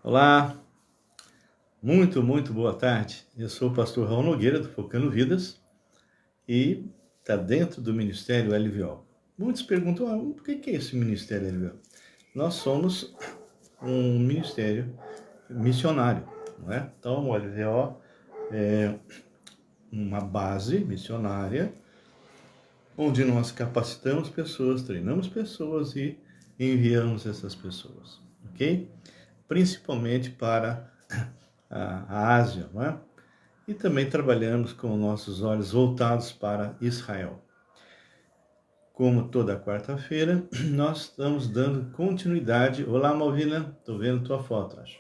Olá, muito boa tarde. Eu sou o pastor Raul Nogueira, do Focando Vidas, e está dentro do Ministério LVO. Muitos perguntam, por que é esse Ministério LVO? Nós somos um ministério missionário, não é? Então, o LVO é uma base missionária, onde nós capacitamos pessoas, treinamos pessoas e enviamos essas pessoas, ok? Principalmente para a Ásia, não é? E também trabalhamos com nossos olhos voltados para Israel. Como toda quarta-feira, nós estamos dando continuidade. Olá, Malvina, estou vendo tua foto, acho.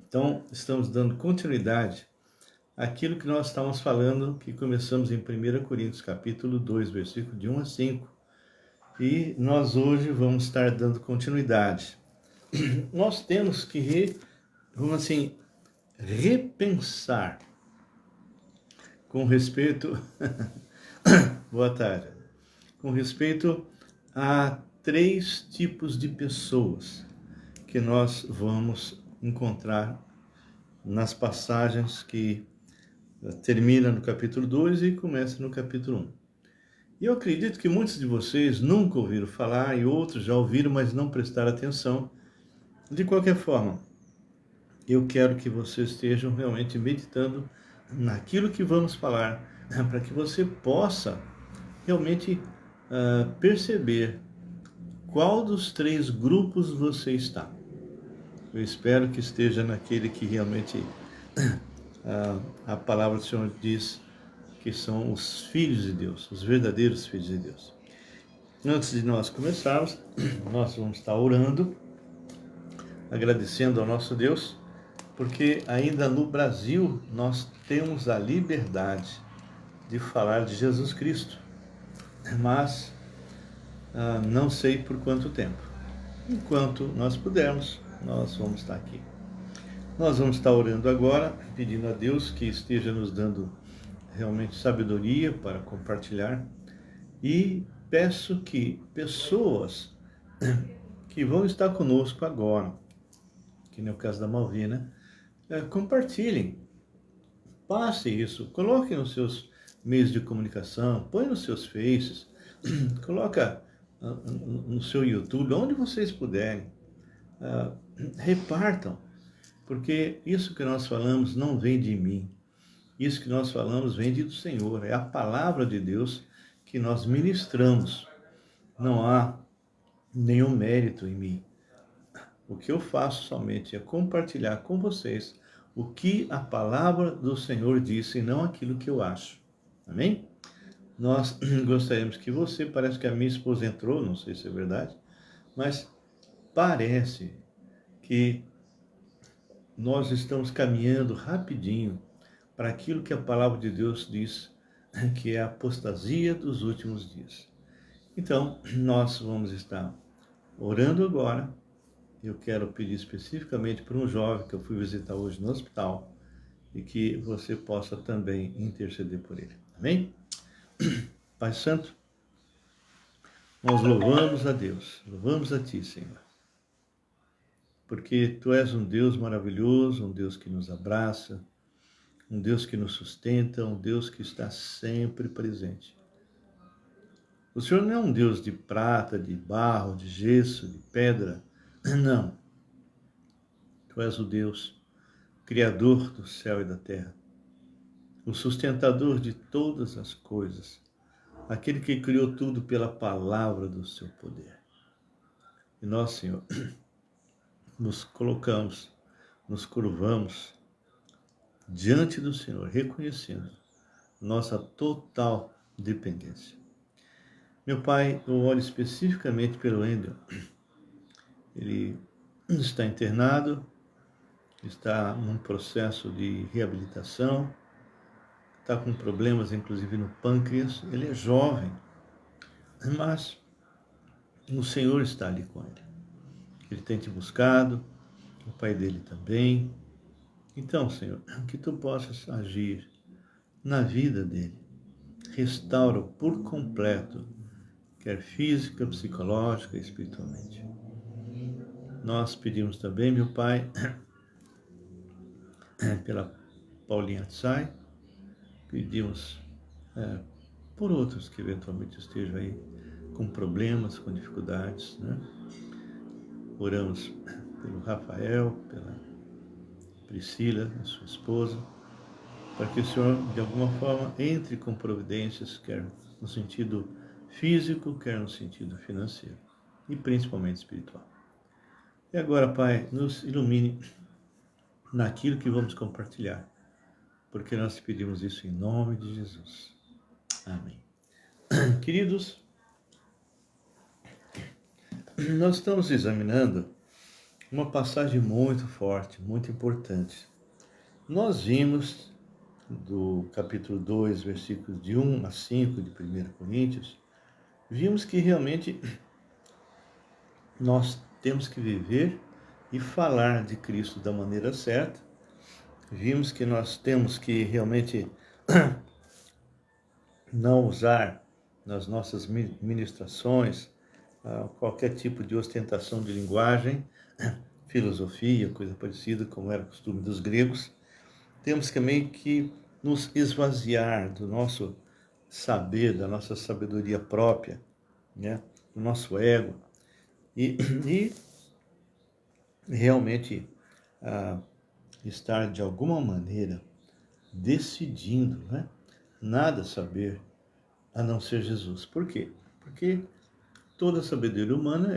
Então, estamos dando continuidade àquilo que nós estávamos falando, que começamos em 1 Coríntios, capítulo 2, versículo de 1 a 5. E nós hoje vamos estar dando continuidade. Nós temos que, repensar com respeito... Boa tarde. Com respeito a 3 tipos de pessoas que nós vamos encontrar nas passagens que termina no capítulo 2 e começa no capítulo 1. E eu acredito que muitos de vocês nunca ouviram falar e outros já ouviram, mas não prestaram atenção. De qualquer forma, eu quero que vocês estejam realmente meditando naquilo que vamos falar, para que você possa realmente perceber qual dos 3 grupos você está. Eu espero que esteja naquele que realmente a palavra do Senhor diz que são os filhos de Deus, os verdadeiros filhos de Deus. Antes de nós começarmos, nós vamos estar orando, agradecendo ao nosso Deus, porque ainda no Brasil nós temos a liberdade de falar de Jesus Cristo, mas não sei por quanto tempo. Enquanto nós pudermos, nós vamos estar aqui. Nós vamos estar orando agora, pedindo a Deus que esteja nos dando realmente sabedoria para compartilhar, e peço que pessoas que vão estar conosco agora, que no caso da Malvina, compartilhem, passe isso, coloque nos seus meios de comunicação, põe nos seus faces, coloca no seu YouTube, onde vocês puderem, repartam, porque isso que nós falamos não vem de mim, isso que nós falamos vem do Senhor, é a palavra de Deus que nós ministramos, não há nenhum mérito em mim. O que eu faço somente é compartilhar com vocês o que a palavra do Senhor disse e não aquilo que eu acho, amém? Nós gostaríamos que você, parece que a minha esposa entrou, não sei se é verdade, mas parece que nós estamos caminhando rapidinho para aquilo que a palavra de Deus diz, que é a apostasia dos últimos dias. Então, nós vamos estar orando agora. Eu quero pedir especificamente para um jovem que eu fui visitar hoje no hospital e que você possa também interceder por ele. Amém? Pai Santo, nós louvamos a Deus, louvamos a Ti, Senhor, porque Tu és um Deus maravilhoso, um Deus que nos abraça, um Deus que nos sustenta, um Deus que está sempre presente. O Senhor não é um Deus de prata, de barro, de gesso, de pedra, não. Tu és o Deus, Criador do céu e da terra, o sustentador de todas as coisas, aquele que criou tudo pela palavra do seu poder. E nós, Senhor, nos colocamos, nos curvamos diante do Senhor, reconhecendo nossa total dependência. Meu Pai, eu oro especificamente pelo Wendel. Ele está internado, está num processo de reabilitação, está com problemas inclusive no pâncreas. Ele é jovem, mas o Senhor está ali com ele. Ele tem te buscado, o pai dele também. Então, Senhor, que Tu possas agir na vida dele. Restaura-o por completo, quer física, psicológica, espiritualmente. Nós pedimos também, meu Pai, pela Paulinha Tsai, pedimos por outros que eventualmente estejam aí com problemas, com dificuldades, né? Oramos pelo Rafael, pela Priscila, a sua esposa, para que o Senhor, de alguma forma, entre com providências, quer no sentido físico, quer no sentido financeiro, e principalmente espiritual. E agora, Pai, nos ilumine naquilo que vamos compartilhar, porque nós te pedimos isso em nome de Jesus. Amém. Queridos, nós estamos examinando uma passagem muito forte, muito importante. Nós vimos do capítulo 2, versículos de 1 a 5 de 1 Coríntios, vimos que realmente nós temos que viver e falar de Cristo da maneira certa. Vimos que nós temos que realmente não usar nas nossas ministrações qualquer tipo de ostentação de linguagem, filosofia, coisa parecida, como era costume dos gregos. Temos também que nos esvaziar do nosso saber, da nossa sabedoria própria, né? Do nosso ego, e realmente estar de alguma maneira decidindo, né? Nada saber a não ser Jesus. Por quê? Porque toda sabedoria humana,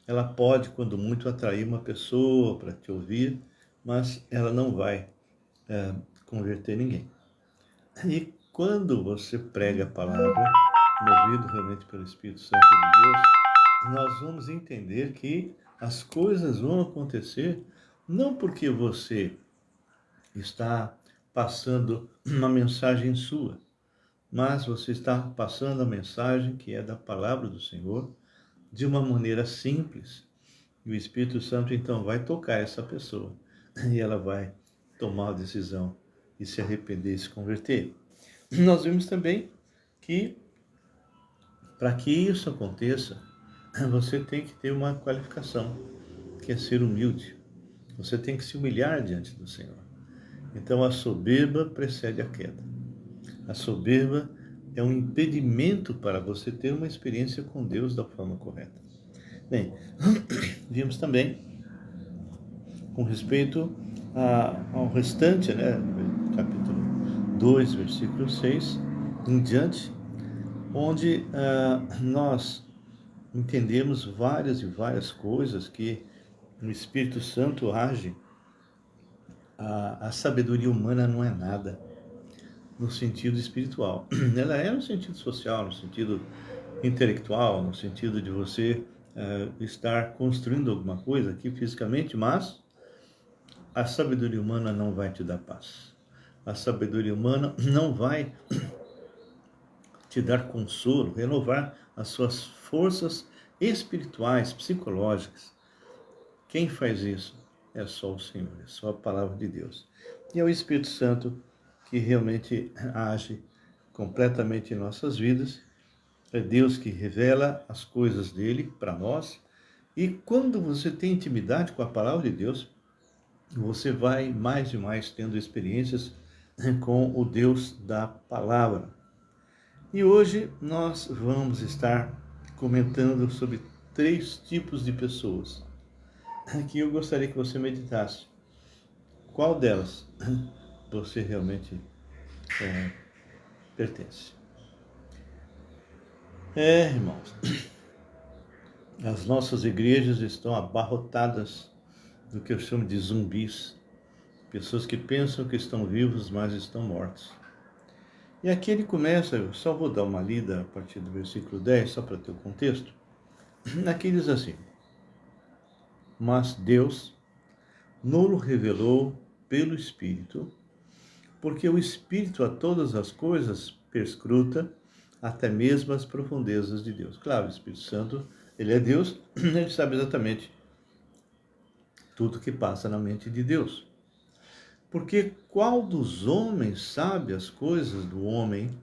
ela pode, quando muito, atrair uma pessoa para te ouvir, mas ela não vai converter ninguém. E quando você prega a palavra, movido realmente pelo Espírito Santo de Deus, nós vamos entender que as coisas vão acontecer não porque você está passando uma mensagem sua, mas você está passando a mensagem que é da palavra do Senhor de uma maneira simples. E o Espírito Santo então vai tocar essa pessoa e ela vai tomar a decisão e se arrepender e se converter. Nós vimos também que para que isso aconteça, você tem que ter uma qualificação, que é ser humilde. Você tem que se humilhar diante do Senhor. Então a soberba precede a queda. A soberba é um impedimento para você ter uma experiência com Deus da forma correta. Bem, vimos também, com respeito ao restante, né, capítulo 2, versículo 6, em diante, onde nós entendemos várias e várias coisas que o Espírito Santo age. A sabedoria humana não é nada no sentido espiritual. Ela é no sentido social, no sentido intelectual, no sentido de você estar construindo alguma coisa aqui fisicamente, mas a sabedoria humana não vai te dar paz. A sabedoria humana não vai te dar consolo, renovar as suas forças espirituais, psicológicas. Quem faz isso é só o Senhor, é só a palavra de Deus. E é o Espírito Santo que realmente age completamente em nossas vidas. É Deus que revela as coisas dele para nós. E quando você tem intimidade com a palavra de Deus, você vai mais e mais tendo experiências com o Deus da palavra. E hoje nós vamos estar comentando sobre 3 tipos de pessoas que eu gostaria que você meditasse. Qual delas você realmente pertence? Irmãos, as nossas igrejas estão abarrotadas do que eu chamo de zumbis. Pessoas que pensam que estão vivos, mas estão mortos. E aqui ele começa, eu só vou dar uma lida a partir do versículo 10, só para ter o contexto. Aqui diz assim: mas Deus nos revelou pelo Espírito, porque o Espírito a todas as coisas perscruta, até mesmo as profundezas de Deus. Claro, o Espírito Santo, ele é Deus, ele sabe exatamente tudo que passa na mente de Deus. Porque qual dos homens sabe as coisas do homem,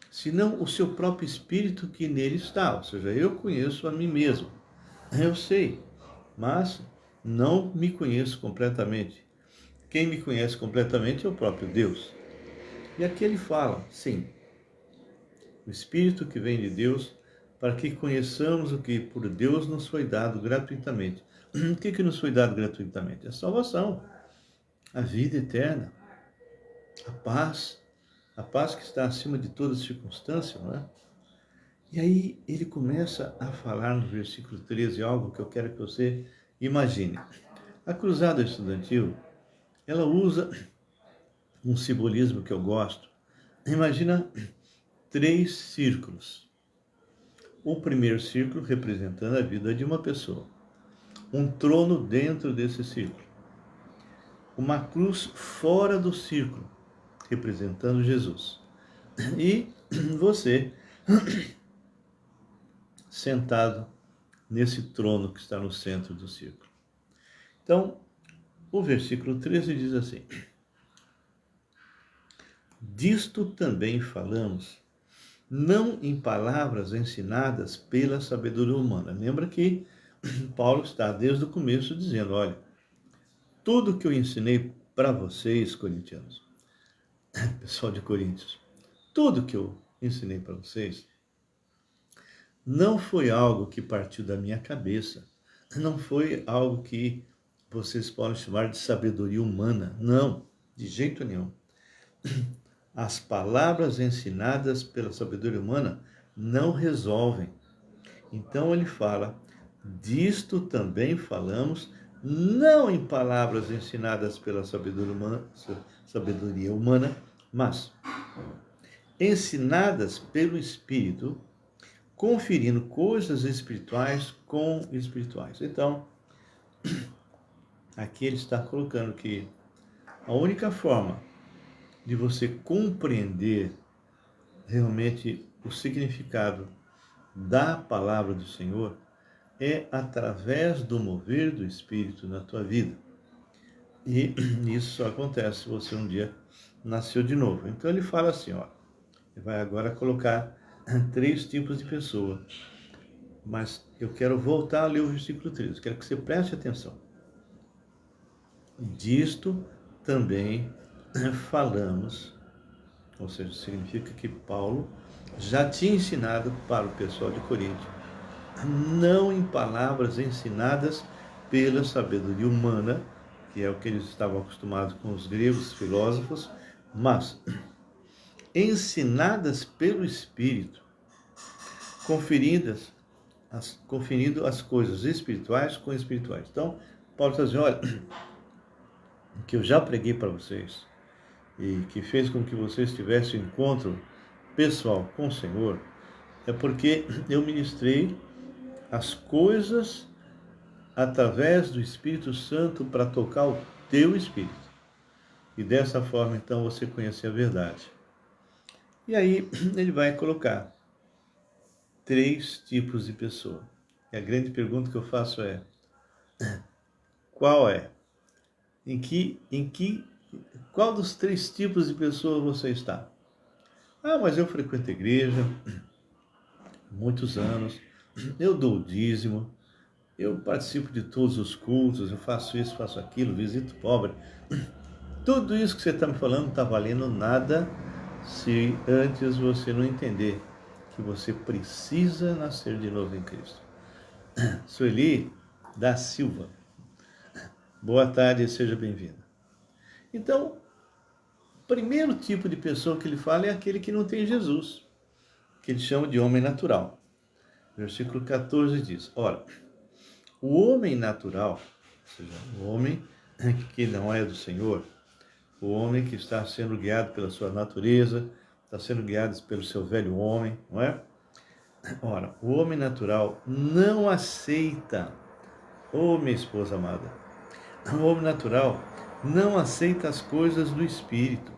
senão o seu próprio Espírito que nele está? Ou seja, eu conheço a mim mesmo, eu sei. mas não me conheço completamente. Quem me conhece completamente é o próprio Deus. E aqui ele fala, sim, o Espírito que vem de Deus, para que conheçamos o que por Deus nos foi dado gratuitamente. O que nos foi dado gratuitamente? A salvação, a vida eterna, a paz que está acima de todas as circunstâncias, não é? E aí ele começa a falar no versículo 13 algo que eu quero que você imagine. A cruzada estudantil, ela usa um simbolismo que eu gosto. Imagina 3 círculos. O primeiro círculo representando a vida de uma pessoa. Um trono dentro desse círculo. Uma cruz fora do círculo, representando Jesus. E você sentado nesse trono que está no centro do círculo. Então, o versículo 13 diz assim: disto também falamos, não em palavras ensinadas pela sabedoria humana. Lembra que Paulo está desde o começo dizendo, olha, tudo que eu ensinei para vocês, corintianos, pessoal de Coríntios, tudo que eu ensinei para vocês, não foi algo que partiu da minha cabeça, não foi algo que vocês podem chamar de sabedoria humana, não, de jeito nenhum. As palavras ensinadas pela sabedoria humana não resolvem. Então ele fala, disto também falamos, não em palavras ensinadas pela sabedoria humana, mas ensinadas pelo Espírito, conferindo coisas espirituais com espirituais. Então, aqui ele está colocando que a única forma de você compreender realmente o significado da palavra do Senhor é através do mover do Espírito na tua vida. E isso só acontece se você um dia nasceu de novo. Então ele fala assim, ó, ele vai agora colocar 3 tipos de pessoa. Mas eu quero voltar a ler o versículo 13, quero que você preste atenção. Disto também falamos, ou seja, significa que Paulo já tinha ensinado para o pessoal de Corinto, não em palavras ensinadas pela sabedoria humana, que é o que eles estavam acostumados com os gregos filósofos, mas ensinadas pelo Espírito, conferindo as coisas espirituais com espirituais. Então, Paulo está dizendo, olha, o que eu já preguei para vocês e que fez com que vocês tivessem um encontro pessoal com o Senhor, é porque eu ministrei as coisas através do Espírito Santo para tocar o teu espírito. E dessa forma, então, você conhecer a verdade. E aí, ele vai colocar 3 tipos de pessoa. E a grande pergunta que eu faço é, qual é? Qual dos 3 tipos de pessoa você está? Ah, mas eu frequento a igreja muitos anos, eu dou o dízimo, eu participo de todos os cultos, eu faço isso, faço aquilo, visito pobre. Tudo isso que você está me falando não está valendo nada se antes você não entender que você precisa nascer de novo em Cristo. Sueli da Silva, boa tarde e seja bem-vinda. Então, o primeiro tipo de pessoa que ele fala é aquele que não tem Jesus, que ele chama de homem natural. Versículo 14 diz, ora, o homem natural, ou seja, o homem que não é do Senhor, o homem que está sendo guiado pela sua natureza, está sendo guiado pelo seu velho homem, não é? Ora, o homem natural não aceita, minha esposa amada, o homem natural não aceita as coisas do Espírito.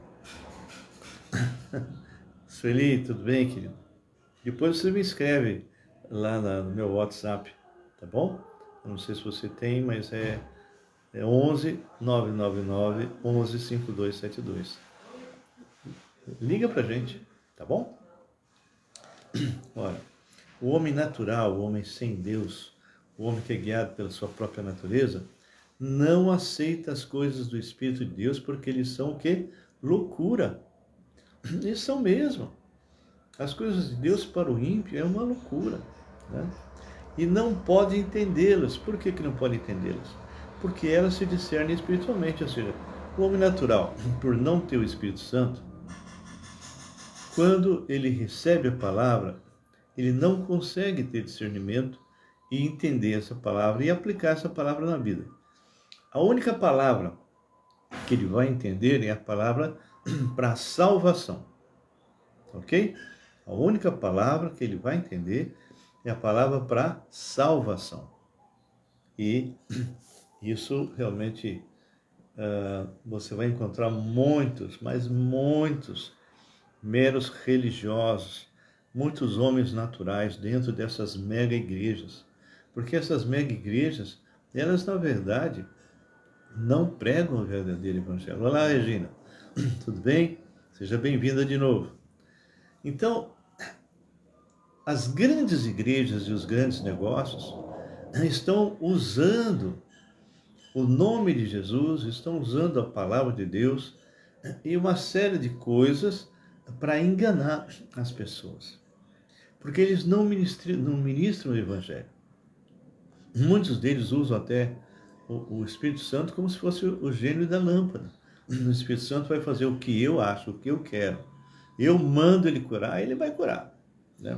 Sueli, tudo bem, querido? Depois você me escreve lá no meu WhatsApp, tá bom? Eu não sei se você tem, mas é 11 999 11 5272. Liga pra gente, tá bom? Olha, o homem natural, o homem sem Deus, o homem que é guiado pela sua própria natureza, não aceita as coisas do Espírito de Deus porque eles são o quê? Loucura. Eles são mesmo. As coisas de Deus para o ímpio é uma loucura, né? E não pode entendê-las. Por que não pode entendê-las? Porque elas se discernem espiritualmente, ou seja, o homem natural, por não ter o Espírito Santo, quando ele recebe a palavra, ele não consegue ter discernimento e entender essa palavra e aplicar essa palavra na vida. A única palavra que ele vai entender é a palavra para salvação, ok? A única palavra que ele vai entender é a palavra para salvação. E isso realmente você vai encontrar muitos, mas muitos meros religiosos, muitos homens naturais dentro dessas mega igrejas. Porque essas mega igrejas, elas na verdade não pregam o verdadeiro evangelho. Olá, Regina. Tudo bem? Seja bem-vinda de novo. Então, as grandes igrejas e os grandes negócios estão usando o nome de Jesus, estão usando a palavra de Deus e uma série de coisas para enganar as pessoas. Porque eles não ministram o evangelho. Muitos deles usam até o Espírito Santo como se fosse o gênio da lâmpada. O Espírito Santo vai fazer o que eu acho, o que eu quero. Eu mando ele curar, ele vai curar, né?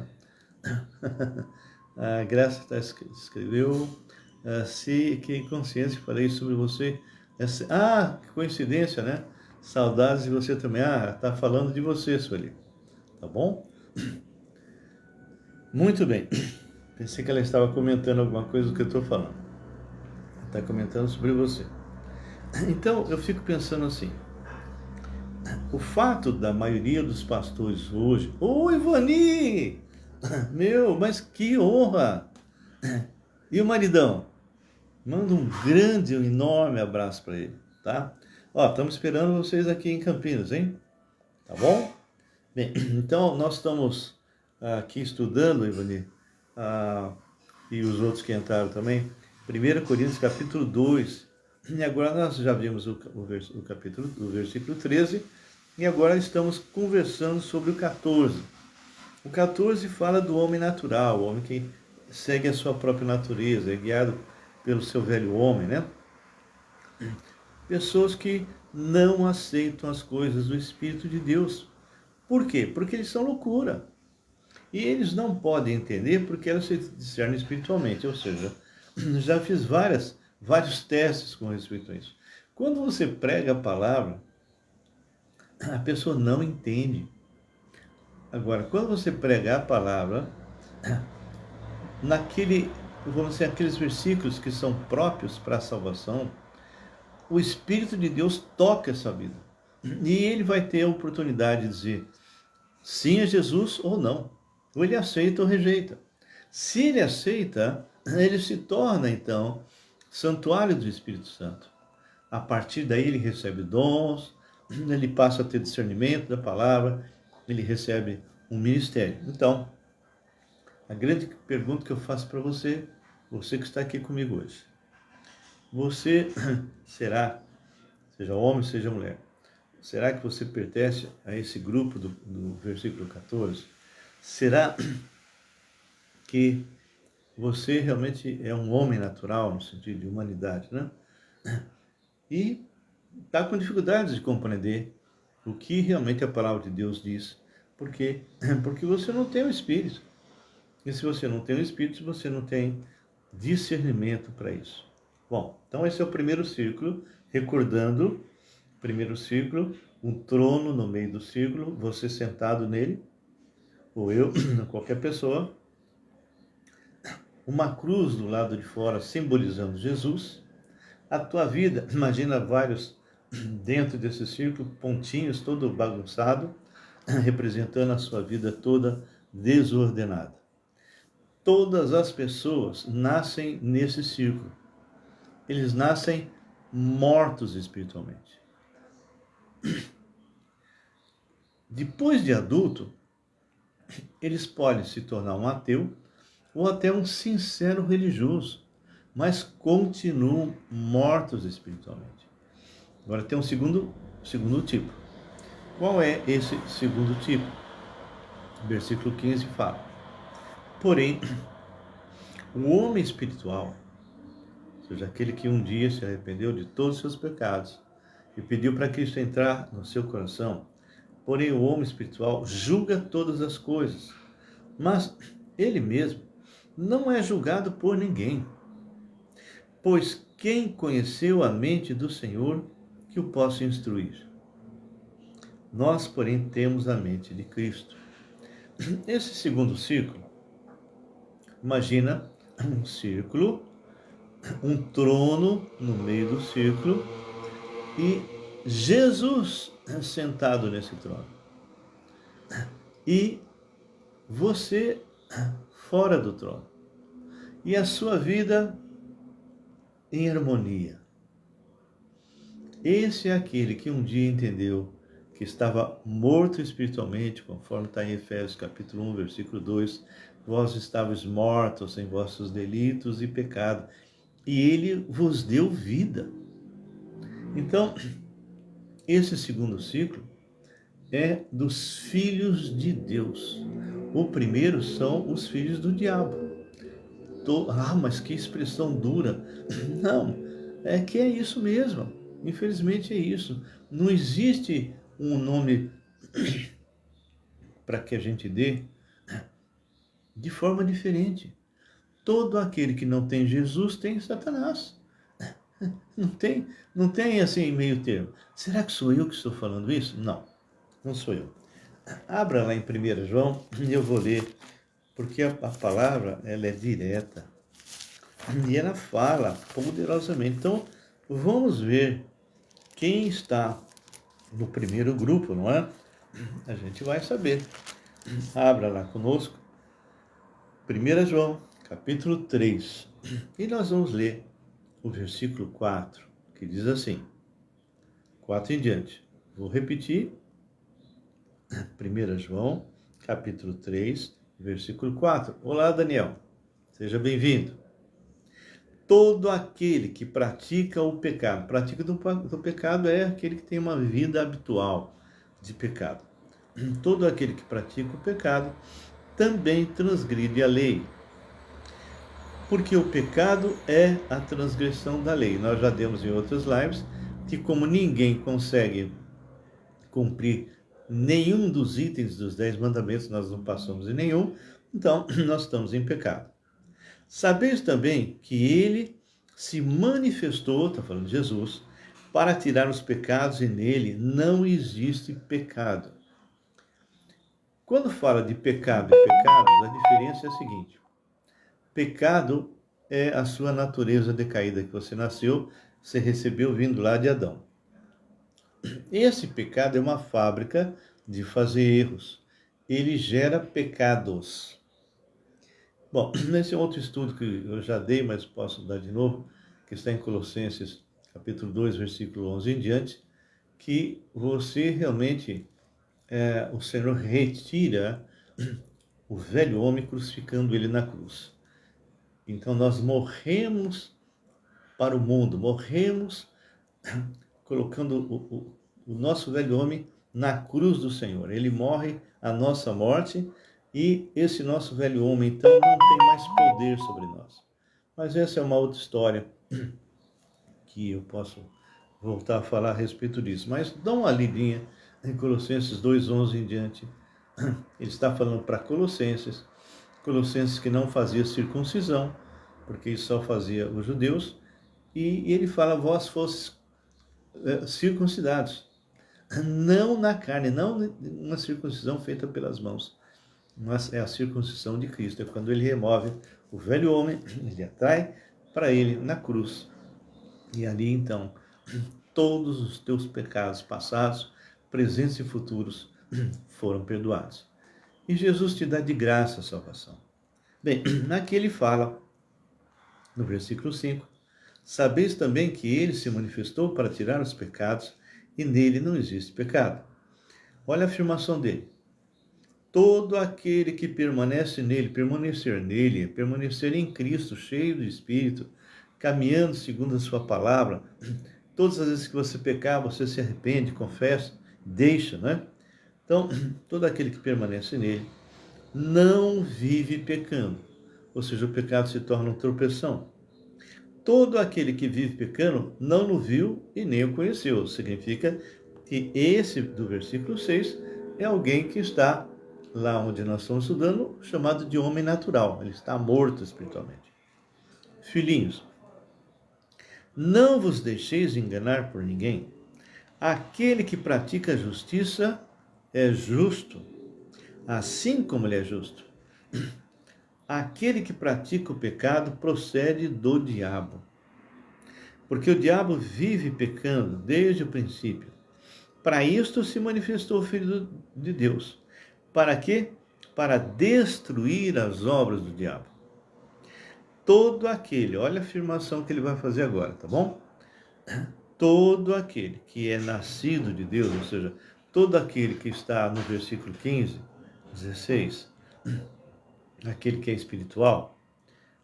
A Graça escreveu, se que consciência falei sobre você. Que coincidência, né? Saudades de você também. Tá falando de você, Sueli. Tá bom? Muito bem. Pensei que ela estava comentando alguma coisa do que eu estou falando. Está comentando sobre você. Então, eu fico pensando assim. O fato da maioria dos pastores hoje... Oi, Ivani! Meu, mas que honra! E o maridão? Manda um grande, um enorme abraço para ele, tá? Ó, estamos esperando vocês aqui em Campinas, hein? Tá bom? Bem, então nós estamos aqui estudando, Ivani, e os outros que entraram também, 1 Coríntios capítulo 2. E agora nós já vimos o capítulo, o versículo 13, e agora estamos conversando sobre o 14. O 14 fala do homem natural, o homem que segue a sua própria natureza, é guiado pelo seu velho homem, né? Pessoas que não aceitam as coisas do Espírito de Deus. Por quê? Porque eles são loucura. E eles não podem entender porque elas se discernem espiritualmente. Ou seja, já fiz vários testes com respeito a isso. Quando você prega a palavra, a pessoa não entende. Agora, quando você prega a palavra, vamos dizer, aqueles versículos que são próprios para a salvação, o Espírito de Deus toca essa vida. E ele vai ter a oportunidade de dizer sim a Jesus ou não. Ou ele aceita ou rejeita. Se ele aceita, ele se torna, então, santuário do Espírito Santo. A partir daí ele recebe dons, ele passa a ter discernimento da palavra, ele recebe um ministério. Então, a grande pergunta que eu faço para você, você que está aqui comigo hoje, você será, seja homem, seja mulher, será que você pertence a esse grupo do versículo 14? Será que você realmente é um homem natural, no sentido de humanidade, né? E está com dificuldades de compreender o que realmente a palavra de Deus diz. Por quê? Porque você não tem o Espírito. E se você não tem o Espírito, você não tem discernimento para isso. Bom, então esse é o primeiro círculo, recordando, primeiro círculo, um trono no meio do círculo, você sentado nele, ou eu, qualquer pessoa, uma cruz do lado de fora simbolizando Jesus, a tua vida, imagina vários dentro desse círculo, pontinhos todo bagunçado, representando a sua vida toda desordenada. Todas as pessoas nascem nesse círculo. Eles nascem mortos espiritualmente. Depois de adulto, eles podem se tornar um ateu ou até um sincero religioso. mas continuam mortos espiritualmente. Agora tem um segundo tipo. Qual é esse segundo tipo? Versículo 15 fala: porém, o homem espiritual, ou seja, aquele que um dia se arrependeu de todos os seus pecados e pediu para Cristo entrar no seu coração, porém o homem espiritual julga todas as coisas, mas ele mesmo não é julgado por ninguém. Pois quem conheceu a mente do Senhor que o possa instruir? Nós, porém, temos a mente de Cristo. Esse segundo círculo, imagina um círculo, um trono no meio do círculo e Jesus sentado nesse trono. E você fora do trono. E a sua vida em harmonia. Esse é aquele que um dia entendeu que estava morto espiritualmente, conforme está em Efésios capítulo 1, versículo 2, vós estáveis mortos em vossos delitos e pecados, e ele vos deu vida. Então, esse segundo ciclo é dos filhos de Deus. O primeiro são os filhos do diabo. Mas que expressão dura. Não, é que é isso mesmo. Infelizmente é isso. Não existe um nome para que a gente dê de forma diferente. Todo aquele que não tem Jesus tem Satanás. Não tem assim meio termo. Será que sou eu que estou falando isso? Não, não sou eu. Abra lá em 1 João e eu vou ler, porque a palavra ela é direta e ela fala poderosamente. Então, vamos ver quem está no primeiro grupo, não é? A gente vai saber. Abra lá conosco, 1 João, capítulo 3. E nós vamos ler o versículo 4, que diz assim, 4 em diante. Vou repetir, 1 João, capítulo 3, versículo 4. Olá, Daniel, seja bem-vindo. Todo aquele que pratica o pecado, prática do pecado é aquele que tem uma vida habitual de pecado. Todo aquele que pratica o pecado também transgride a lei, porque o pecado é a transgressão da lei. Nós já demos em outras lives que como ninguém consegue cumprir nenhum dos itens dos 10 mandamentos, nós não passamos em nenhum, então nós estamos em pecado. Sabeis também que ele se manifestou, está falando de Jesus, para tirar os pecados e nele não existe pecado. Quando fala de pecado e pecados, a diferença é a seguinte: pecado é a sua natureza decaída que você nasceu, você recebeu vindo lá de Adão. Esse pecado é uma fábrica de fazer erros. Ele gera pecados. Bom, nesse outro estudo que eu já dei, mas posso dar de novo, que está em Colossenses, capítulo 2, versículo 11 em diante, que você realmente, o Senhor retira o velho homem crucificando ele na cruz. Então nós morremos para o mundo, morremos colocando o nosso velho homem na cruz do Senhor. Ele morre a nossa morte e esse nosso velho homem, então, não tem mais poder sobre nós. Mas essa é uma outra história que eu posso voltar a falar a respeito disso. Mas dá uma lidinha em Colossenses 2:11 em diante. Ele está falando para Colossenses que não fazia circuncisão, porque isso só fazia os judeus, e ele fala, vós fostes circuncidados, não na carne, não uma circuncisão feita pelas mãos, mas é a circuncisão de Cristo, é quando ele remove o velho homem, ele atrai para ele na cruz, e ali então, todos os teus pecados passados, presentes e futuros foram perdoados. E Jesus te dá de graça a salvação. Bem, aqui ele fala, no versículo 5, sabeis também que ele se manifestou para tirar os pecados, e nele não existe pecado. Olha a afirmação dele. Todo aquele que permanece nele, permanecer nele, permanecer em Cristo, cheio do Espírito, caminhando segundo a sua palavra. Todas as vezes que você pecar, você se arrepende, confessa, deixa, né? Então, todo aquele que permanece nele não vive pecando. Ou seja, o pecado se torna um tropeção. Todo aquele que vive pecando não o viu e nem o conheceu. Significa que esse do versículo 6 é alguém que está lá onde nós estamos estudando, chamado de homem natural. Ele está morto espiritualmente. Filhinhos, não vos deixeis enganar por ninguém. Aquele que pratica a justiça é justo, assim como ele é justo. Aquele que pratica o pecado procede do diabo. Porque o diabo vive pecando desde o princípio. Para isto se manifestou o Filho de Deus. Para quê? Para destruir as obras do diabo. Todo aquele, olha a afirmação que ele vai fazer agora, tá bom? Todo aquele que é nascido de Deus, ou seja, todo aquele que está no versículo 15, 16, aquele que é espiritual,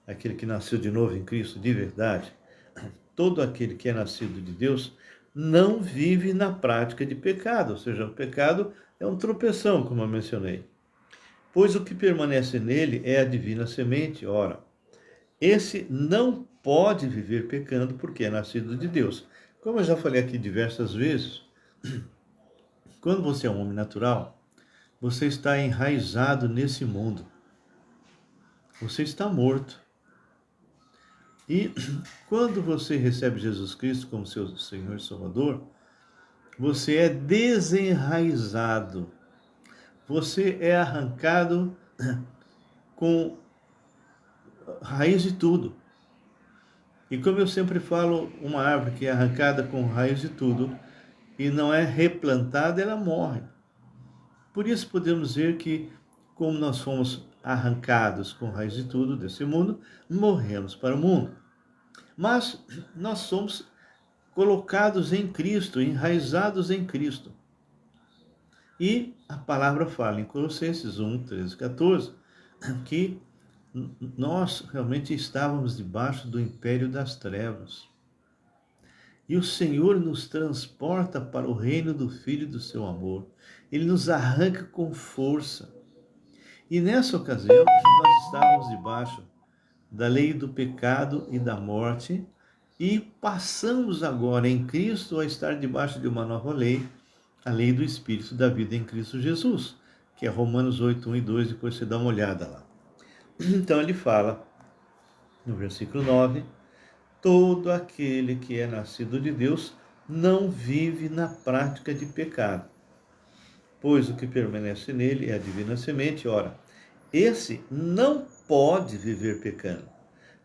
aquele que nasceu de novo em Cristo de verdade, todo aquele que é nascido de Deus não vive na prática de pecado, ou seja, o pecado é um tropeção, como eu mencionei. Pois o que permanece nele é a divina semente. Ora, esse não pode viver pecando porque é nascido de Deus. Como eu já falei aqui diversas vezes, quando você é um homem natural, você está enraizado nesse mundo. Você está morto. E quando você recebe Jesus Cristo como seu Senhor e Salvador, você é desenraizado. Você é arrancado com raiz de tudo. E como eu sempre falo, uma árvore que é arrancada com raiz de tudo e não é replantada, ela morre. Por isso podemos dizer que, como nós fomos arrancados com raiz de tudo desse mundo, morremos para o mundo. Mas nós somos colocados em Cristo, enraizados em Cristo. E a palavra fala em Colossenses 1, 13, 14, que nós realmente estávamos debaixo do império das trevas. E o Senhor nos transporta para o reino do Filho do seu amor. Ele nos arranca com força. E nessa ocasião, nós estávamos debaixo da lei do pecado e da morte e passamos agora em Cristo a estar debaixo de uma nova lei, a lei do Espírito da vida em Cristo Jesus, que é Romanos 8, 1 e 2, depois você dá uma olhada lá. Então ele fala, no versículo 9, todo aquele que é nascido de Deus não vive na prática de pecado, pois o que permanece nele é a divina semente. Ora, esse não pode viver pecando,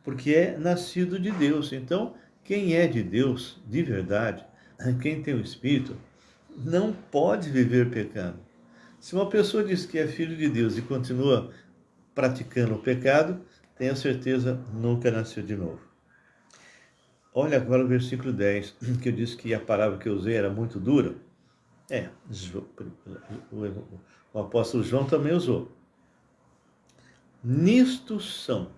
porque é nascido de Deus. Então, quem é de Deus, de verdade, quem tem o Espírito, não pode viver pecando. Se uma pessoa diz que é filho de Deus e continua praticando o pecado, tenha certeza, nunca nasceu de novo. Olha agora o versículo 10, que eu disse que a palavra que eu usei era muito dura. O apóstolo João também usou. Nisto são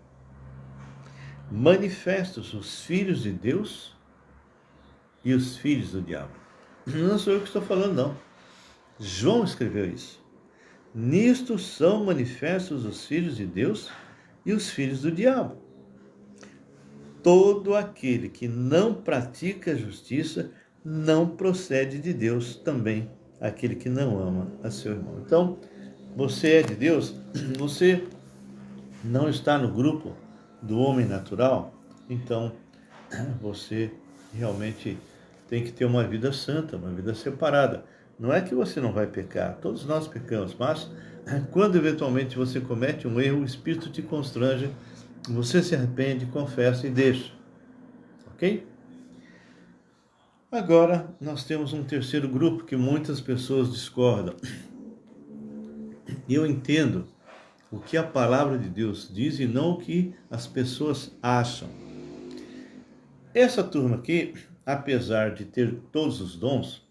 manifestos os filhos de Deus e os filhos do diabo. Não sou eu que estou falando, não. João escreveu isso. Nisto são manifestos os filhos de Deus e os filhos do diabo. Todo aquele que não pratica a justiça não procede de Deus, também aquele que não ama a seu irmão. Então, você é de Deus, você não está no grupo do homem natural, então você realmente tem que ter uma vida santa, uma vida separada. Não é que você não vai pecar, todos nós pecamos, mas quando eventualmente você comete um erro, o Espírito te constrange, você se arrepende, confessa e deixa. Ok? Agora, nós temos um terceiro grupo que muitas pessoas discordam. E eu entendo o que a palavra de Deus diz e não o que as pessoas acham. Essa turma aqui, apesar de ter todos os dons,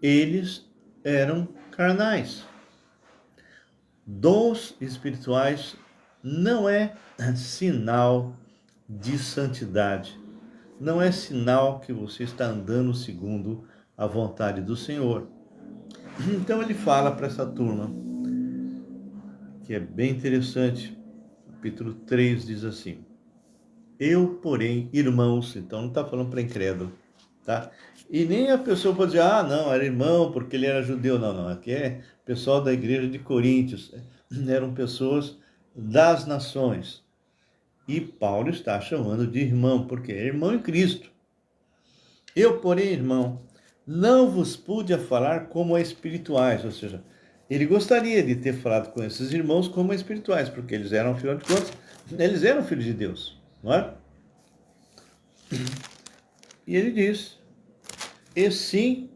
eles eram carnais. Dons espirituais não é sinal de santidade. Não é sinal que você está andando segundo a vontade do Senhor. Então ele fala para essa turma, que é bem interessante. Capítulo 3 diz assim: eu, porém, irmãos, então não está falando para incrédulo, tá? E nem a pessoa pode dizer, ah, não, era irmão porque ele era judeu. Não, não, aqui é pessoal da igreja de Coríntios, eram pessoas das nações. E Paulo está chamando de irmão, porque é irmão em Cristo. Eu, porém, irmão, não vos pude falar como a espirituais, ou seja, ele gostaria de ter falado com esses irmãos como a espirituais, porque eles eram, afinal de contas, eles eram filhos de Deus, não é? E ele diz, e sim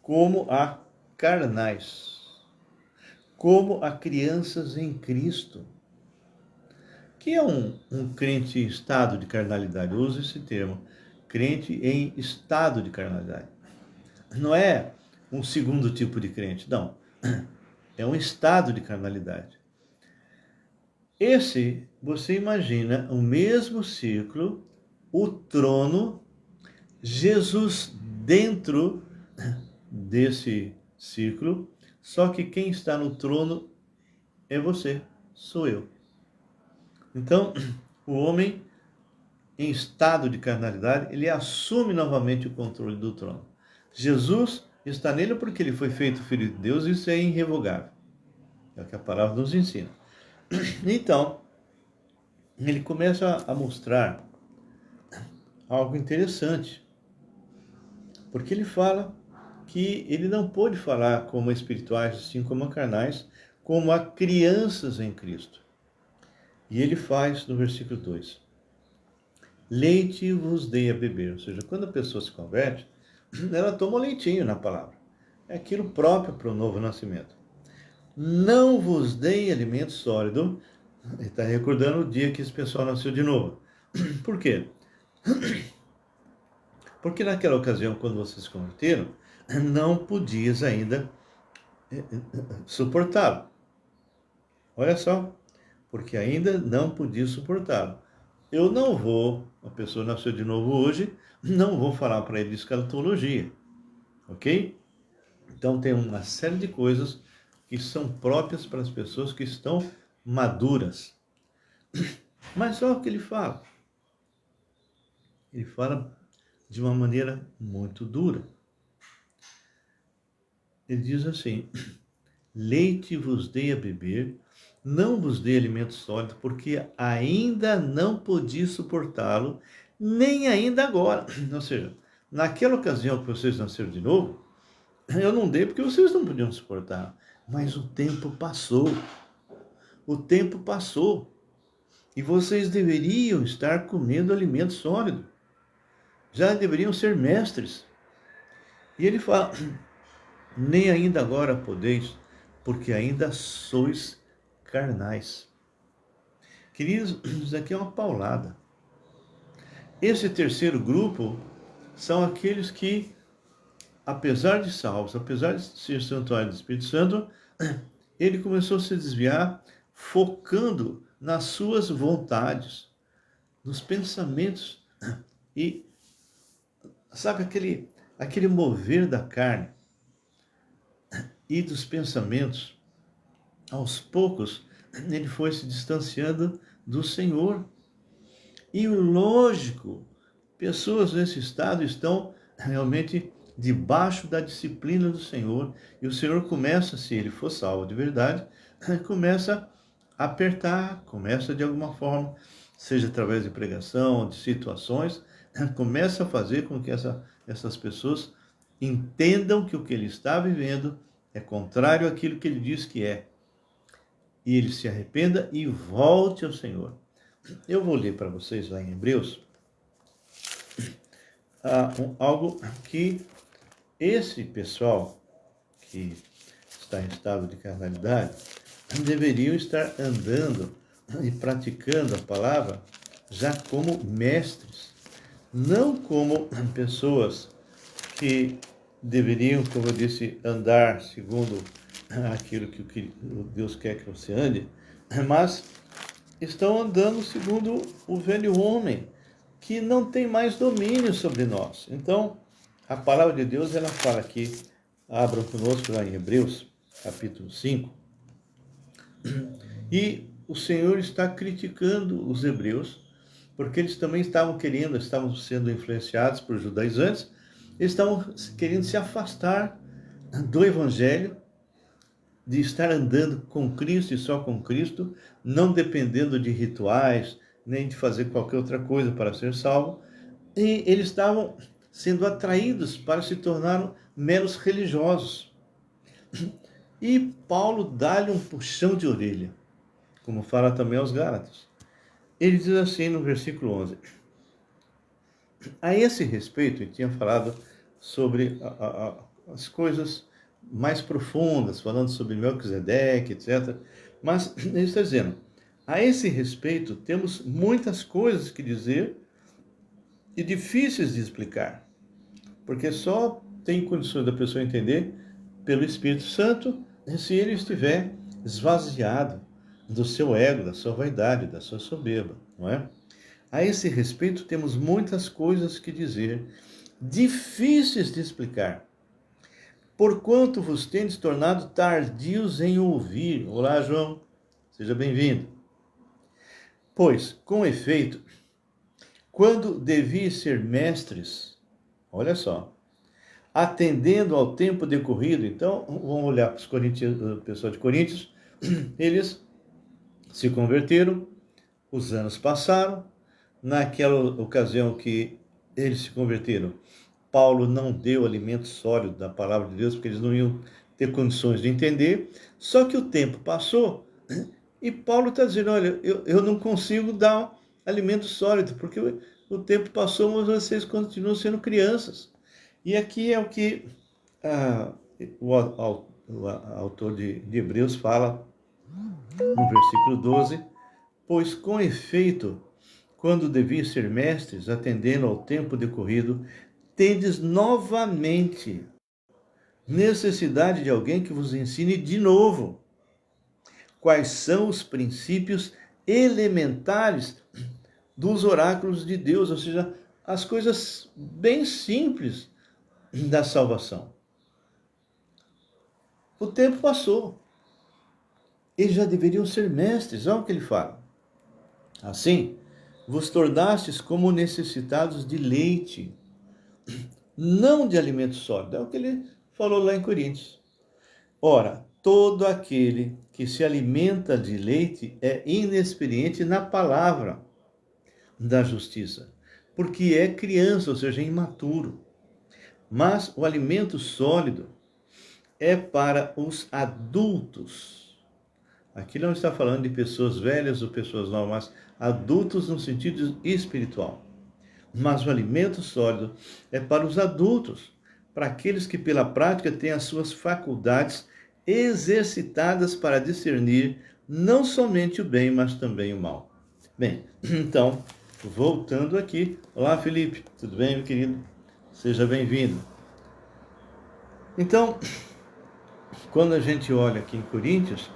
como a carnais, como a crianças em Cristo. Que é um crente em estado de carnalidade? Eu uso esse termo, crente em estado de carnalidade. Não é um segundo tipo de crente, não. É um estado de carnalidade. Esse, você imagina o mesmo ciclo, o trono, Jesus dentro desse ciclo, só que quem está no trono é você, sou eu. Então, o homem em estado de carnalidade, ele assume novamente o controle do trono. Jesus está nele porque ele foi feito filho de Deus, isso é irrevogável. É o que a palavra nos ensina. Então, ele começa a mostrar algo interessante, porque ele fala que ele não pôde falar como espirituais, assim como a carnais, como a crianças em Cristo. E ele faz no versículo 2. Leite vos dei a beber. Ou seja, quando a pessoa se converte, ela toma o leitinho na palavra. É aquilo próprio para o novo nascimento. Não vos dei alimento sólido. Ele está recordando o dia que esse pessoal nasceu de novo. Por quê? Porque naquela ocasião, quando vocês se converteram, não podias ainda suportá-lo. Olha só, porque ainda não podia suportá-lo. Eu não vou, a pessoa nasceu de novo hoje, não vou falar para ele de escatologia, ok? Então tem uma série de coisas que são próprias para as pessoas que estão maduras. Mas só o que ele fala. Ele fala de uma maneira muito dura. Ele diz assim: leite vos dei a beber, não vos dei alimento sólido, porque ainda não podia suportá-lo, nem ainda agora. Ou seja, naquela ocasião que vocês nasceram de novo, eu não dei porque vocês não podiam suportar. Mas o tempo passou. O tempo passou. E vocês deveriam estar comendo alimento sólido. Já deveriam ser mestres. E ele fala, nem ainda agora podeis, porque ainda sois carnais. Queridos, isso aqui é uma paulada. Esse terceiro grupo são aqueles que, apesar de salvos, apesar de ser santuário do Espírito Santo, ele começou a se desviar, focando nas suas vontades, nos pensamentos. E sabe aquele mover da carne e dos pensamentos? Aos poucos, ele foi se distanciando do Senhor. E lógico, pessoas nesse estado estão realmente debaixo da disciplina do Senhor. E o Senhor começa, se ele for salvo de verdade, começa a apertar, começa de alguma forma, seja através de pregação, de situações, começa a fazer com que essas pessoas entendam que o que ele está vivendo é contrário àquilo que ele diz que é. E ele se arrependa e volte ao Senhor. Eu vou ler para vocês lá em Hebreus algo que esse pessoal que está em estado de carnalidade deveriam estar andando e praticando a palavra já como mestres, não como pessoas que deveriam, como eu disse, andar segundo aquilo que Deus quer que você ande, mas estão andando segundo o velho homem, que não tem mais domínio sobre nós. Então, a palavra de Deus, ela fala aqui, abram conosco lá em Hebreus, capítulo 5, e o Senhor está criticando os hebreus, porque eles também estavam sendo influenciados por judaizantes, eles estavam querendo se afastar do Evangelho, de estar andando com Cristo e só com Cristo, não dependendo de rituais, nem de fazer qualquer outra coisa para ser salvo, e eles estavam sendo atraídos para se tornar meros religiosos. E Paulo dá-lhe um puxão de orelha, como fala também aos Gálatas. Ele diz assim no versículo 11: a esse respeito, ele tinha falado sobre as coisas mais profundas, falando sobre Melquisedeque, etc. Mas ele está dizendo, a esse respeito, temos muitas coisas que dizer e difíceis de explicar, porque só tem condições da pessoa entender pelo Espírito Santo se ele estiver esvaziado do seu ego, da sua vaidade, da sua soberba, não é? A esse respeito, temos muitas coisas que dizer, difíceis de explicar, porquanto vos tendes tornado tardios em ouvir. Olá, João, seja bem-vindo. Pois, com efeito, quando devias ser mestres, olha só, atendendo ao tempo decorrido, então, vamos olhar para os coríntios, o pessoal de Coríntios, eles se converteram, os anos passaram, naquela ocasião que eles se converteram, Paulo não deu alimento sólido da palavra de Deus, porque eles não iam ter condições de entender, só que o tempo passou, e Paulo está dizendo, olha, eu não consigo dar alimento sólido, porque o tempo passou, mas vocês continuam sendo crianças. E aqui é o que o autor de Hebreus fala no versículo 12, pois com efeito, quando deviam ser mestres, atendendo ao tempo decorrido, tendes novamente necessidade de alguém que vos ensine de novo quais são os princípios elementares dos oráculos de Deus, ou seja, as coisas bem simples da salvação. O tempo passou. Eles já deveriam ser mestres, olha o que ele fala. Assim, vos tornastes como necessitados de leite, não de alimento sólido. É o que ele falou lá em Coríntios. Ora, todo aquele que se alimenta de leite é inexperiente na palavra da justiça, porque é criança, ou seja, imaturo. Mas o alimento sólido é para os adultos. Aqui não está falando de pessoas velhas ou pessoas novas, mas adultos no sentido espiritual. Mas o alimento sólido é para os adultos, para aqueles que pela prática têm as suas faculdades exercitadas para discernir não somente o bem, mas também o mal. Bem, então, voltando aqui. Olá, Felipe, tudo bem, meu querido? Seja bem-vindo. Então, quando a gente olha aqui em Coríntios,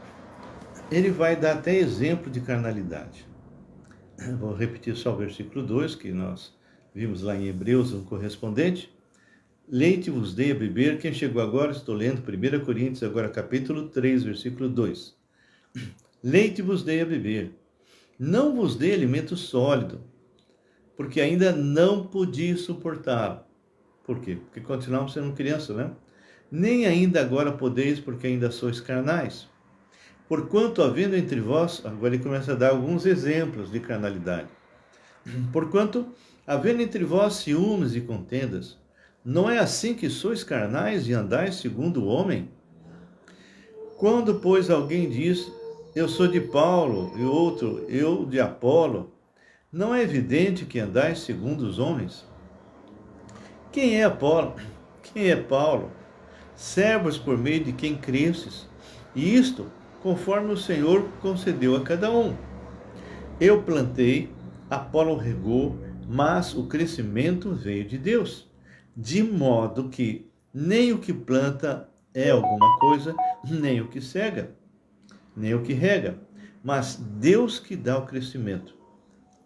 ele vai dar até exemplo de carnalidade. Vou repetir só o versículo 2, que nós vimos lá em Hebreus, um correspondente. Leite vos dei a beber. Quem chegou agora, estou lendo 1 Coríntios, agora capítulo 3, versículo 2. Leite vos dei a beber. Não vos dei alimento sólido, porque ainda não podia suportá-lo. Por quê? Porque continuamos sendo crianças, né? Nem ainda agora podeis, porque ainda sois carnais. Porquanto, havendo entre vós, agora ele começa a dar alguns exemplos de carnalidade. Porquanto, havendo entre vós ciúmes e contendas, não é assim que sois carnais e andais segundo o homem? Quando, pois, alguém diz, eu sou de Paulo, e outro, eu de Apolo, não é evidente que andais segundo os homens? Quem é Apolo? Quem é Paulo? Servos por meio de quem cresces, e isto conforme o Senhor concedeu a cada um. Eu plantei, Apolo regou, mas o crescimento veio de Deus, de modo que nem o que planta é alguma coisa, nem o que cega, nem o que rega, mas Deus que dá o crescimento.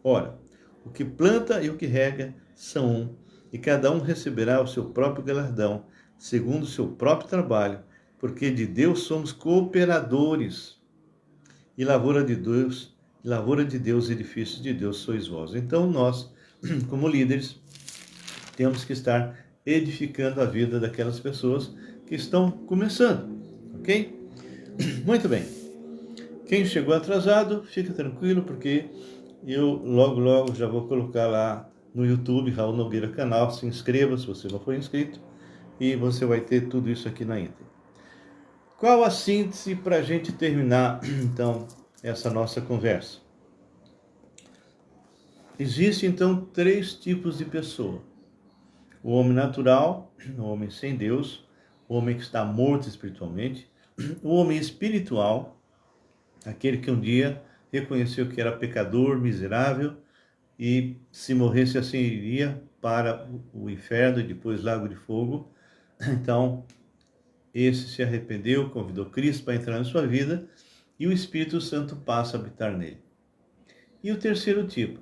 Ora, O que planta e o que rega são um, e cada um receberá o seu próprio galardão, segundo o seu próprio trabalho, porque de Deus somos cooperadores, e lavoura de Deus, edifício de Deus sois vós. Então nós, como líderes, temos que estar edificando a vida daquelas pessoas que estão começando, ok? Muito bem. Quem chegou atrasado, fica tranquilo, porque eu logo já vou colocar lá no YouTube, Raul Nogueira Canal. Se inscreva se você não for inscrito, e você vai ter tudo isso aqui na íntegra. Qual a síntese para a gente terminar, então, essa nossa conversa? Existem, então, 3 tipos de pessoa. O homem natural, o homem sem Deus, o homem que está morto espiritualmente, o homem espiritual, aquele que um dia reconheceu que era pecador, miserável, e se morresse assim iria para o inferno e depois lago de fogo. Então, esse se arrependeu, convidou Cristo para entrar na sua vida, e o Espírito Santo passa a habitar nele. E o terceiro tipo,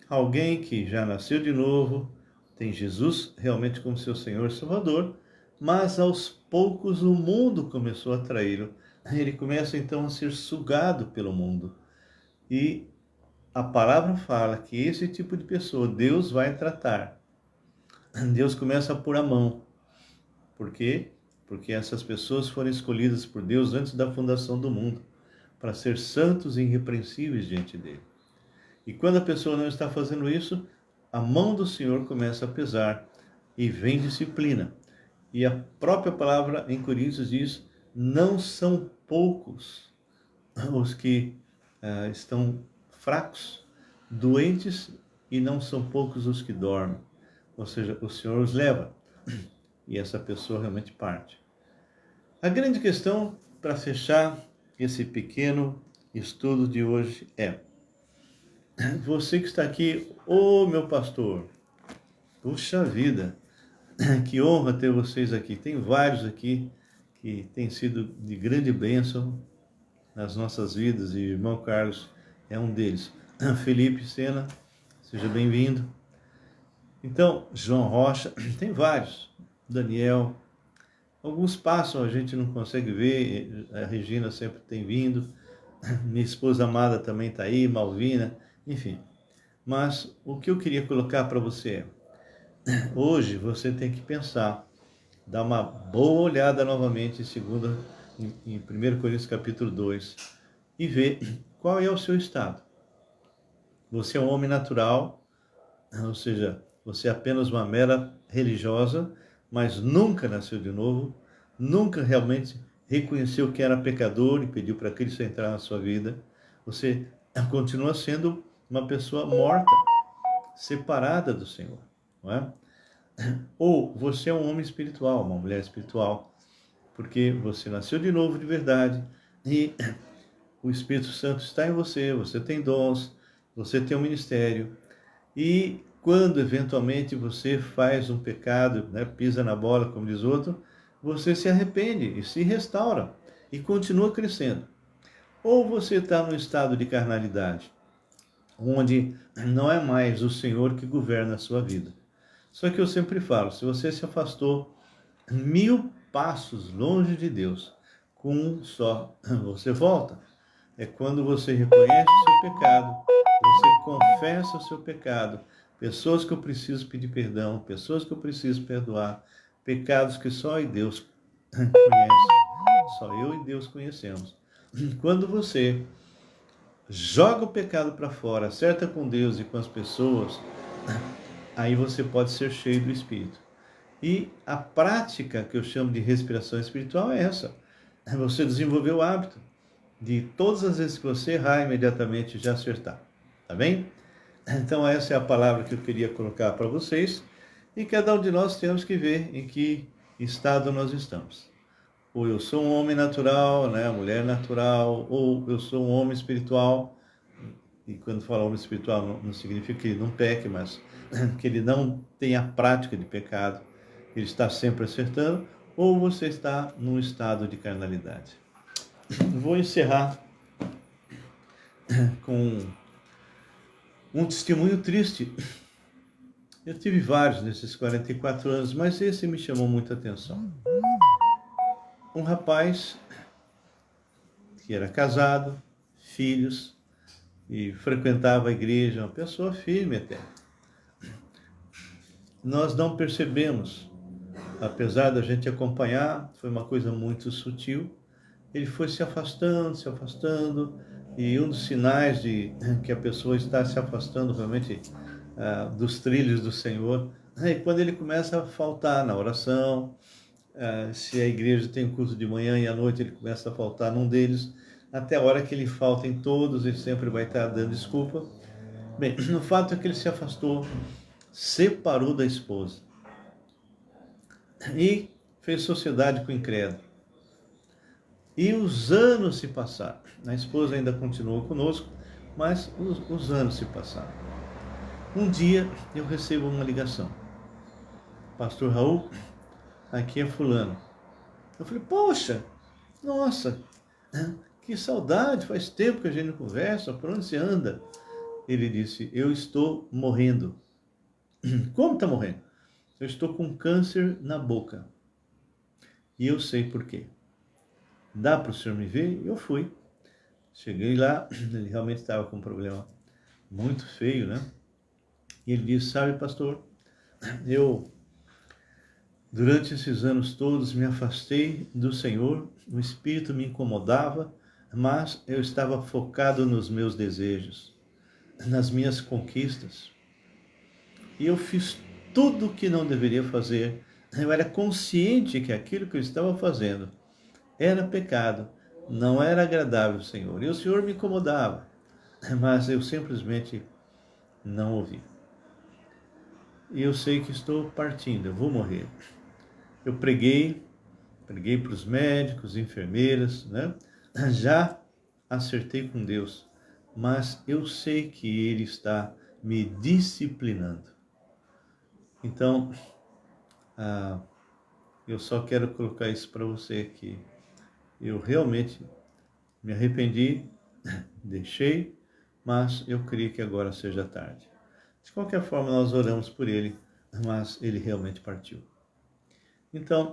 alguém que já nasceu de novo, tem Jesus realmente como seu Senhor e Salvador, mas aos poucos o mundo começou a atraí-lo. Ele começa então a ser sugado pelo mundo. E a palavra fala que esse tipo de pessoa Deus vai tratar. Deus começa a pôr a mão. Por quê? Porque essas pessoas foram escolhidas por Deus antes da fundação do mundo, para ser santos e irrepreensíveis diante dele. E quando a pessoa não está fazendo isso, a mão do Senhor começa a pesar e vem disciplina. E a própria palavra em Coríntios diz: não são poucos os que estão fracos, doentes, e não são poucos os que dormem. Ou seja, o Senhor os leva e essa pessoa realmente parte. A grande questão, para fechar esse pequeno estudo de hoje, é: você que está aqui, ô meu pastor, puxa vida, que honra ter vocês aqui. Tem vários aqui que têm sido de grande bênção nas nossas vidas, e o irmão Carlos é um deles. Felipe Sena, seja bem-vindo. Então, João Rocha, tem vários. Daniel, alguns passam, a gente não consegue ver, a Regina sempre tem vindo, minha esposa amada também está aí, Malvina, enfim. Mas o que eu queria colocar para você é: hoje você tem que pensar, dar uma boa olhada novamente em 1 Coríntios capítulo 2 e ver qual é o seu estado. Você é um homem natural, ou seja, você é apenas uma mera religiosa, mas nunca nasceu de novo, nunca realmente reconheceu que era pecador e pediu para Cristo entrar na sua vida. Você continua sendo uma pessoa morta, separada do Senhor, não é? Ou você é um homem espiritual, uma mulher espiritual, porque você nasceu de novo de verdade e o Espírito Santo está em você, você tem dons, você tem um ministério. E quando eventualmente você faz um pecado, né, pisa na bola, como diz outro, você se arrepende e se restaura e continua crescendo. Ou você está num estado de carnalidade, onde não é mais o Senhor que governa a sua vida. Só que eu sempre falo, se você se afastou 1000 passos longe de Deus, com um só você volta. É quando você reconhece o seu pecado, você confessa o seu pecado, pessoas que eu preciso pedir perdão, pessoas que eu preciso perdoar, pecados que só Deus conhece, só eu e Deus conhecemos. Quando você joga o pecado para fora, acerta com Deus e com as pessoas, aí você pode ser cheio do Espírito. E a prática que eu chamo de respiração espiritual é essa: é você desenvolver o hábito de todas as vezes que você errar, imediatamente já acertar. Tá bem? Então essa é a palavra que eu queria colocar para vocês, e cada um de nós temos que ver em que estado nós estamos. Ou eu sou um homem natural, né, mulher natural, ou eu sou um homem espiritual. E quando fala homem espiritual, não significa que ele não peque, mas que ele não tem a prática de pecado, ele está sempre acertando. Ou você está num estado de carnalidade. Vou encerrar com Um testemunho triste. Eu tive vários nesses 44 anos, mas esse me chamou muita atenção. Um rapaz que era casado, filhos, e frequentava a igreja, uma pessoa firme até. Nós não percebemos, apesar da gente acompanhar, foi uma coisa muito sutil, ele foi se afastando, e um dos sinais de que a pessoa está se afastando realmente dos trilhos do Senhor, é quando ele começa a faltar na oração, se a igreja tem culto de manhã e à noite ele começa a faltar num deles, até a hora que ele falta em todos, ele sempre vai estar dando desculpa. Bem, o fato é que ele se afastou, separou da esposa e fez sociedade com o incrédulo. E os anos se passaram. A esposa ainda continuou conosco, mas os anos se passaram. Um dia eu recebo uma ligação. Pastor Raul, aqui é fulano. Eu falei, poxa, nossa, que saudade, faz tempo que a gente não conversa, por onde você anda? Ele disse, eu estou morrendo. Como está morrendo? Eu estou com câncer na boca. E eu sei por quê. Dá para o senhor me ver? Eu fui. Cheguei lá, ele realmente estava com um problema muito feio, né? E ele disse, sabe, pastor, eu, durante esses anos todos, me afastei do Senhor, o Espírito me incomodava, mas eu estava focado nos meus desejos, nas minhas conquistas. E eu fiz tudo o que não deveria fazer. Eu era consciente que aquilo que eu estava fazendo era pecado, não era agradável ao Senhor. E o Senhor me incomodava, mas eu simplesmente não ouvi. E eu sei que estou partindo, eu vou morrer. Eu preguei para os médicos, enfermeiras, né? Já acertei com Deus, mas eu sei que Ele está me disciplinando. Então, eu só quero colocar isso para você que eu realmente me arrependi, deixei, mas eu creio que agora seja tarde. De qualquer forma, nós oramos por ele, mas ele realmente partiu. Então,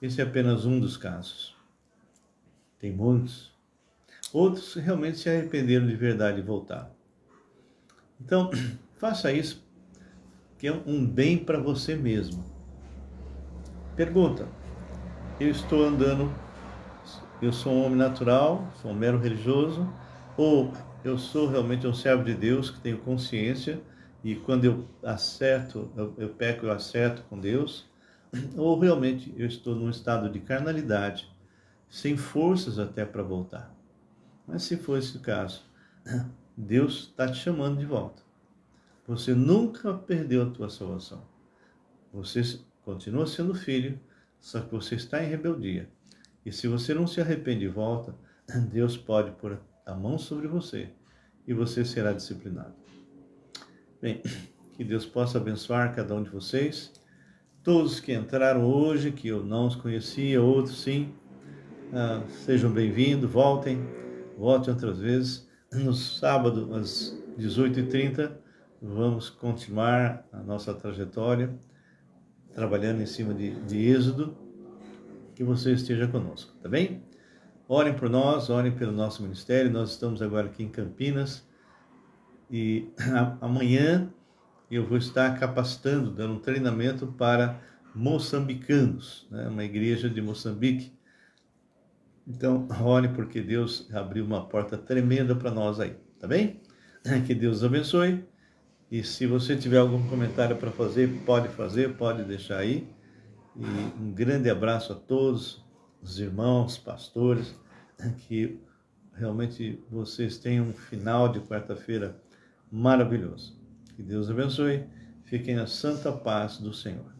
esse é apenas um dos casos. Tem muitos. Outros realmente se arrependeram de verdade e voltaram. Então, faça isso, que é um bem para você mesmo. Pergunta: eu estou andando, eu sou um homem natural, sou um mero religioso, ou eu sou realmente um servo de Deus que tenho consciência e quando eu acerto, eu peco, eu acerto com Deus, ou realmente eu estou num estado de carnalidade, sem forças até para voltar. Mas se for esse o caso, Deus está te chamando de volta. Você nunca perdeu a tua salvação. Você continua sendo filho, só que você está em rebeldia. E se você não se arrepende e volta, Deus pode pôr a mão sobre você e você será disciplinado. Bem, que Deus possa abençoar cada um de vocês. Todos que entraram hoje, que eu não os conhecia, outros sim, sejam bem-vindos, voltem outras vezes. No sábado, às 18h30, vamos continuar a nossa trajetória, trabalhando em cima de Êxodo. Que você esteja conosco, tá bem? Orem por nós, orem pelo nosso ministério. Nós estamos agora aqui em Campinas e amanhã eu vou estar capacitando, dando um treinamento para moçambicanos, né? Uma igreja de Moçambique. Então, orem porque Deus abriu uma porta tremenda para nós aí, tá bem? Que Deus abençoe. E se você tiver algum comentário para fazer, pode deixar aí. E um grande abraço a todos os irmãos, pastores, que realmente vocês tenham um final de quarta-feira maravilhoso. Que Deus abençoe. Fiquem na santa paz do Senhor.